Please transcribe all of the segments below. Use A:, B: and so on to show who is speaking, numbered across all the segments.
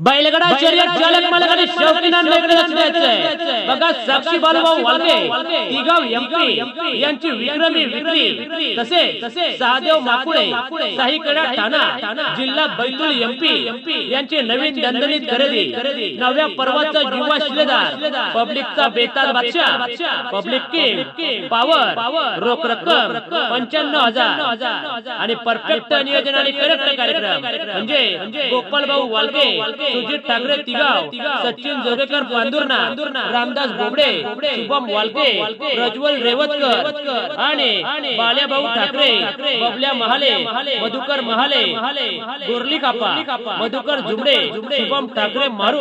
A: बैलगाडा शर्यत चालक मालकाने शौकीनांकडे लक्ष द्यायचंय। बघा साक्षी बालूभाऊ वालके तिगाव एमपी यांची विक्रमी विक्री, तसे सहदेव माकुळे साहीकडा ठाणा जिल्हा बैतूल एमपी यांची नवीन दणदणीत खरेदी, नव्या पर्वाचा युवा शिलेदार, पब्लिकचा बेताल बादशाह, पब्लिक किंग, पॉवर, रोख रक्कम 95,000 आणि परफेक्ट नियोजन आणि करेक्ट कार्यक्रम म्हणजे गोपालभाऊ वालके, सुजित ठाकरे तिगाव, सचिन जोगेकर पांदुर्णा, रामदास बोबडे, शुभम वालके, प्रज्वल रेवतकर आणि बाल्याभाऊ ठाकरे, बबल्या महाले, मधुकर महाले, गोरली कापा, मधुकर जुबडे, शुभम ठाकरे मारू,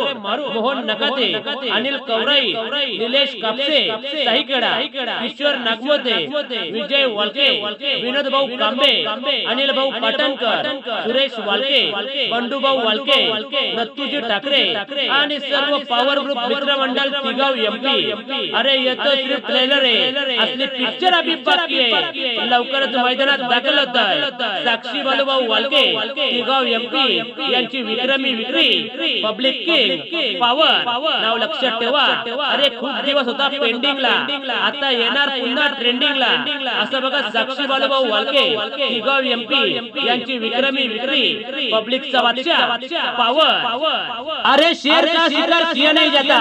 A: मोहन नकाते, अनिल कवराई, निलेश कापसे साहीखेडा, किशोर नागमोते, विजय वालके, विनोद भाऊ कांबे, अनिल भाऊ पाटणकर, सुरेश वालके, बंडूभाऊ वालके, नत्तूजी ठाकरे आणि सर्व पॉवर ग्रुप मित्रमंडळ तिगाव एमपी। अरे येतो सिर्फ ट्रेलर आहे, असली पिक्चर अभी बाकी आहे, लवकरच मैदानात दाखल होत आहे। साक्षी बालूभाऊ वालके तिगाव एमपी यांची विक्रमी विक्री, पब्लिक किंग, पॉवर नाव लक्षात ठेवा। अरे खूप दिवस होता पेंडिंगला, आता येणार पुन्हा ट्रेंडिंगला। असं बघा साक्षी बालूभाऊ वालके तिगाव एमपी यांची विक्रमी विक्री, पब्लिकचा बादशाह, पॉवर। अरे शेर का शिकार किया नहीं जाता,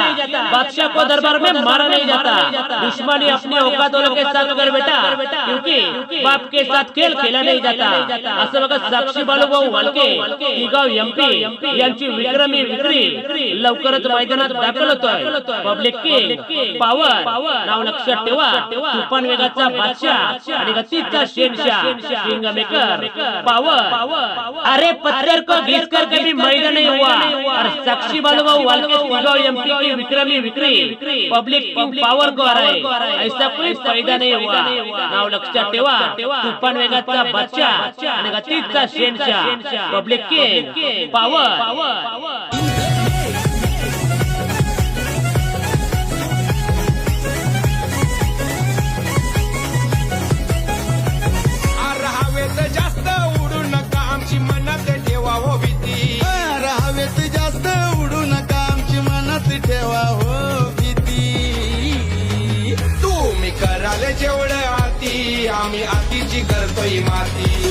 A: बादशाह को दरबार में मारा नहीं जाता, दुश्मनी अपनी औकात वालों के साथ कर बेटा, क्योंकि बाप के साथ खेल खेला नहीं जाता। असं बघा साक्षी बालूभाऊ वालके तिगाव एमपी यांची विक्रमी विक्री, लवकरच मैदानात दाखल होतोय। पब्लिक किंग, पॉवर नाव लक्षात ठेवा, तुफान वेगाचा बादशाह आणि गतीचा शेरशाह, किंग मेकर, पॉवर। अरे पत्थर को घिसकर कभी मैदान नहीं हुआ, और साक्षी बालूभाऊ वालके तिगाव एमपी की विक्रमी विक्री, पब्लिक किंग पॉवर को हराए, ऐसा कोई पैदा नहीं हुआ। नाव लक्षात ठेवा, तुफान वेगाचा बादशाह आणि गतीचा शेरशाह, पब्लिक किंग, पॉवर।
B: जास्त उडू नका आमची मनात ठेवा हो भीती,
C: हवेत जास्त उडू नका आमची मनात ठेवा हो भीती।
B: तुम्ही कराल जेवढं आती, आम्ही आतीची करतोय माती।